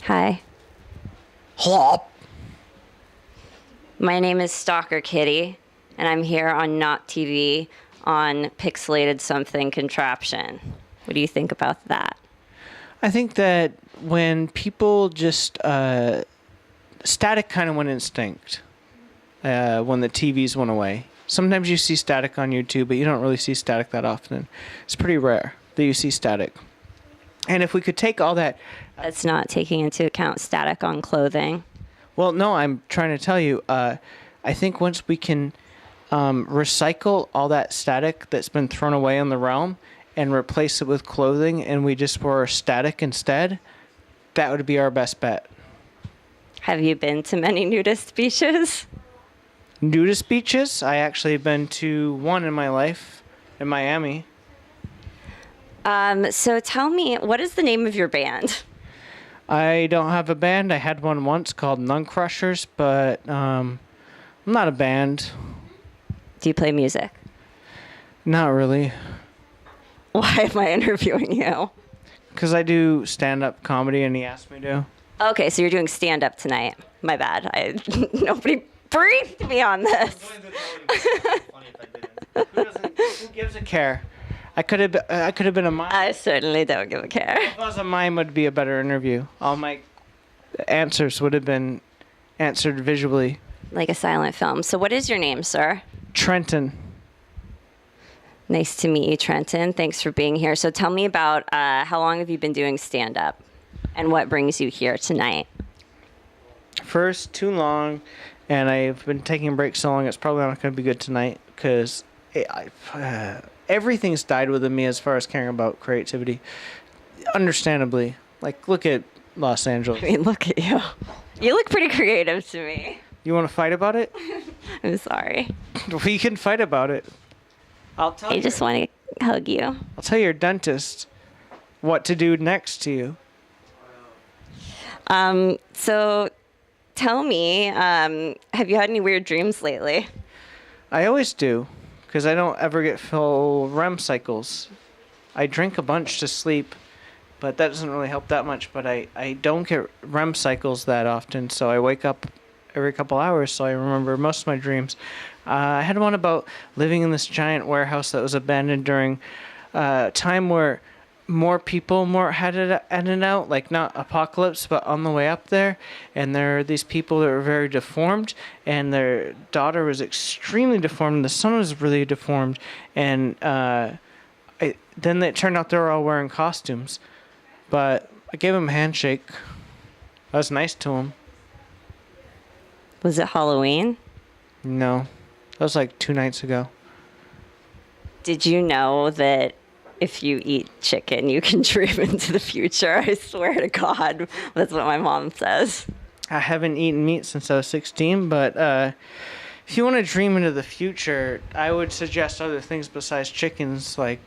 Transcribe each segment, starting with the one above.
Hi, Hop. my name is Stalker Kitty, and I'm here on Not TV on Pixelated Something Contraption. What do you think about that? I think that when people just static kind of went extinct when the TVs went away. Sometimes you see static on YouTube, but you don't really see static that often. It's pretty rare that you see static. And if we could take all that, That's not taking into account static on clothing. well, no, I'm trying to tell you. I think once we can recycle all that static that's been thrown away in the realm and replace it with clothing, and we just wore static instead, that would be our best bet. Have you been to many nudist beaches? Nudist beaches? I actually have been to one in my life in Miami. So tell me, what is the name of your band? I don't have a band. I had one once called Nun Crushers, but I'm not a band. Do you play music? Not really. Why am I interviewing you? Because I do stand-up comedy and he asked me to. Okay, so you're doing stand-up tonight. My bad. Nobody briefed me on this. Who gives a care? I could have been a mime. I certainly don't give a care. If I was a mime, would be a better interview. All my answers would have been answered visually. Like a silent film. So what is your name, sir? Trenton. Nice to meet you, Trenton. Thanks for being here. So tell me about how long have you been doing stand-up and what brings you here tonight? First, too long, and I've been taking breaks so long it's probably not going to be good tonight because everything's died within me as far as caring about creativity. Understandably. Like, look at Los Angeles. I mean, look at you. You look pretty creative to me. You want to fight about it? I'm sorry. We can fight about it. I just want to hug you. I'll tell your dentist what to do next to you. So tell me, have you had any weird dreams lately? I always do, because I don't ever get full REM cycles. I drink a bunch to sleep, but that doesn't really help that much. But I don't get REM cycles that often, so I wake up every couple hours, so I remember most of my dreams. I had one about living in this giant warehouse that was abandoned during a time where more people had it in and out, like not apocalypse, but on the way up there. And there are these people that were very deformed, and their daughter was extremely deformed. The son was really deformed, and then it turned out they were all wearing costumes. But I gave him a handshake. I was nice to him. Was it Halloween? No, that was like 2 nights ago. Did you know that if you eat chicken, you can dream into the future? I swear to God, that's what my mom says. I haven't eaten meat since I was 16, but if you want to dream into the future, I would suggest other things besides chickens. Like,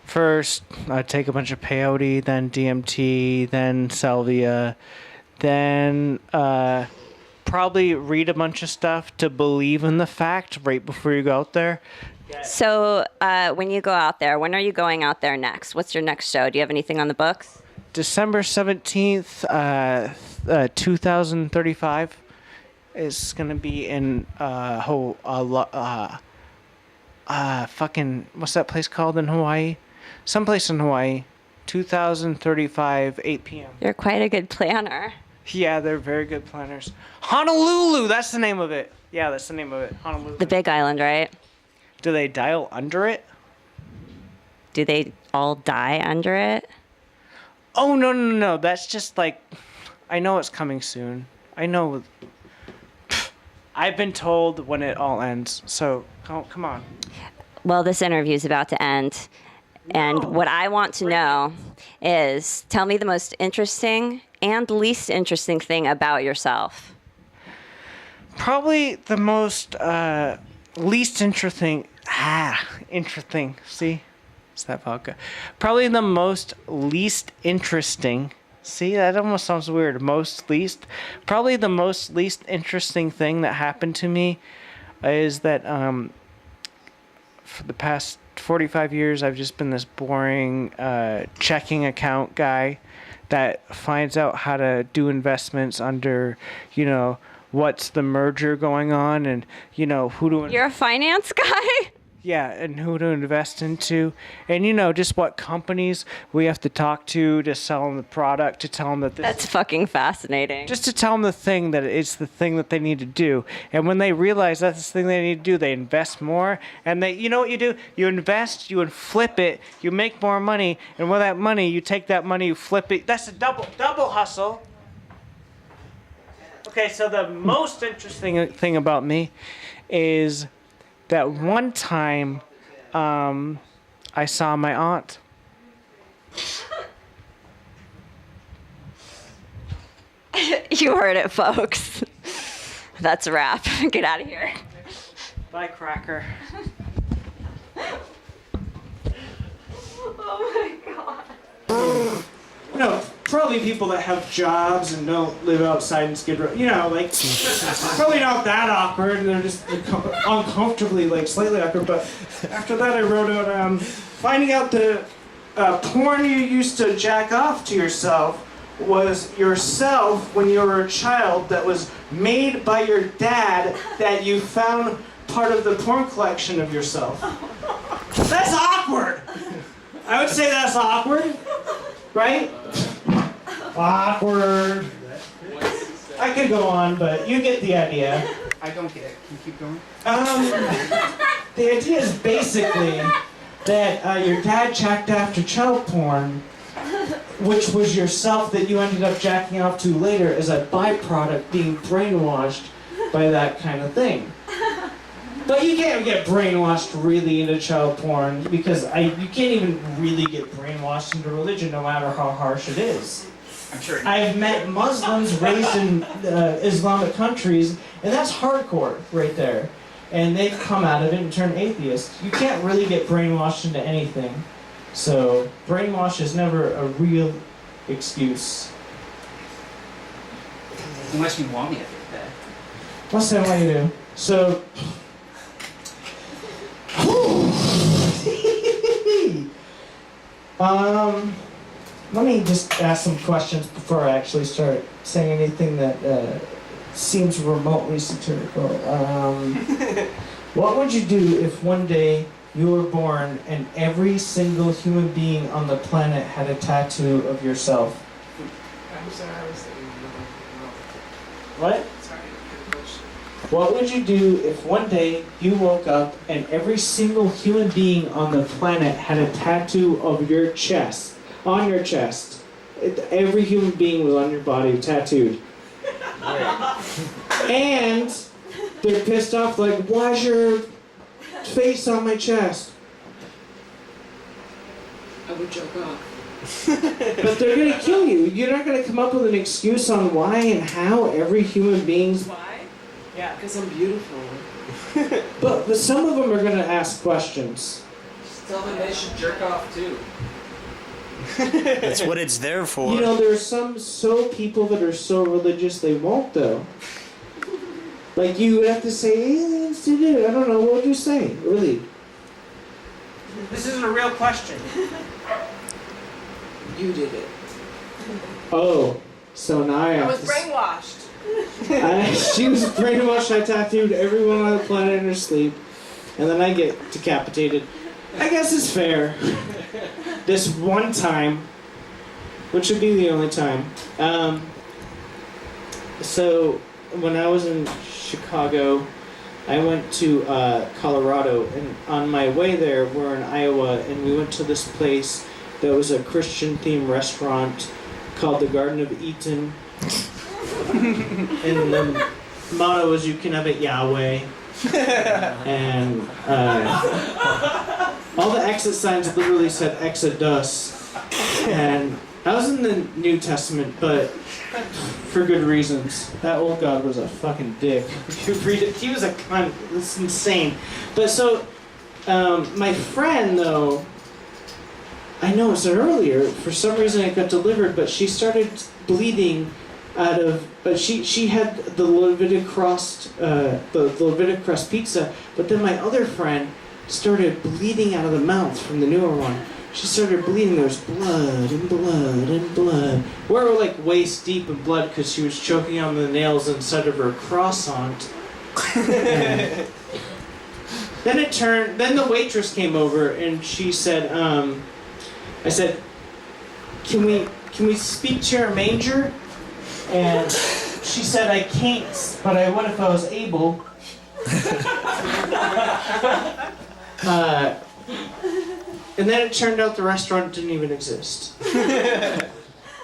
first, I'd take a bunch of peyote, then DMT, then salvia, then probably read a bunch of stuff to believe in the fact right before you go out there. So when you go out there, when are you going out there next? What's your next show? Do you have anything on the books? December 17th, 2035 is going to be in fucking, what's that place called in Hawaii? Someplace in Hawaii. 2035, 8 p.m. You're quite a good planner. Yeah, they're very good planners. Honolulu, that's the name of it. Yeah, that's the name of it. Honolulu. The Big Island, right? Do they dial under it? Do they all die under it? Oh, no. That's just like, I know it's coming soon. I know. I've been told when it all ends. So, come on. Well, this interview is about to end. And what I want to know is, tell me the most interesting and least interesting thing about yourself. Probably the most least interesting. Interesting. See? It's that vodka. Probably the most least interesting. See, that almost sounds weird. Probably the most least interesting thing that happened to me is that for the past 45 years, I've just been this boring checking account guy that finds out how to do investments under, what's the merger going on and, who to... You're a finance guy? Yeah, and who to invest into, and just what companies we have to talk to sell them the product, to tell them that this. That's fucking fascinating. Just to tell them the thing that it's the thing that they need to do, and when they realize that's the thing they need to do, they invest more, and you know what you do? You invest, you flip it, you make more money, and with that money, you take that money, you flip it. That's a double hustle. Okay, so the most interesting thing about me is that one time, I saw my aunt. You heard it, folks. That's a wrap. Get out of here. Bye, Cracker. Oh my God. Probably people that have jobs and don't live outside in Skid Row. Probably not that awkward. They're just uncomfortably, slightly awkward. But after that, I wrote out finding out the porn you used to jack off to yourself was yourself when you were a child that was made by your dad that you found part of the porn collection of yourself. That's awkward. I would say that's awkward, right? Awkward. I could go on, but you get the idea. I don't get it. Can you keep going? The idea is basically that your dad jacked after child porn, which was yourself that you ended up jacking off to later as a byproduct being brainwashed by that kind of thing. But you can't get brainwashed really into child porn because you can't even really get brainwashed into religion no matter how harsh it is. I'm sure. I've met Muslims raised in Islamic countries, and that's hardcore right there. And they've come out of it and turned atheist. You can't really get brainwashed into anything. So brainwash is never a real excuse. Unless you want me to think that. Unless I want you to. So... let me just ask some questions before I actually start saying anything that seems remotely satirical. What would you do if one day you were born and every single human being on the planet had a tattoo of yourself? I'm sorry, I was thinking What? What would you do if one day you woke up and every single human being on the planet had a tattoo of your chest, on your chest? Every human being was on your body tattooed. And they're pissed off like, why's your face on my chest? I would joke off. But they're gonna kill you. You're not gonna come up with an excuse on why and how every human being's... Why? Yeah. Because I'm beautiful. But some of them are gonna ask questions. Just tell them they should jerk off too. That's what it's there for. There are some people that are so religious they won't though. Like you would have to say aliens did it. I don't know, what would you say? Really? This isn't a real question. You did it. Oh, so now I I have was to brainwashed. she was brainwashed. I tattooed everyone on the planet in her sleep, and then I get decapitated. I guess it's fair. This one time, which would be the only time. So when I was in Chicago, I went to Colorado, and on my way there, we're in Iowa, and we went to this place that was a Christian-themed restaurant called the Garden of Eden. And the motto was, you can have it Yahweh. And all the exit signs literally said Exodus. And I was in the New Testament, but for good reasons. That old God was a fucking dick. If you read it, he was a cunt. It's insane. But so, my friend, though, I noticed it earlier, for some reason it got delivered, but she started bleeding out of, but she had the Levitic crust, the Levitic crust pizza, but then my other friend started bleeding out of the mouth from the newer one. she started bleeding. There was blood and blood and blood. We were like waist deep in blood because she was choking on the nails inside of her croissant. And then the waitress came over and she said, I said, can we speak to your manger? And she said, I can't, but I would if I was able. And then it turned out the restaurant didn't even exist.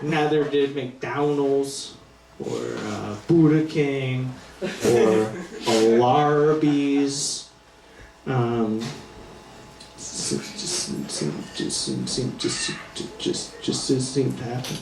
Neither did McDonald's, or Buddha King, or Alarbies. Just didn't seem to happen.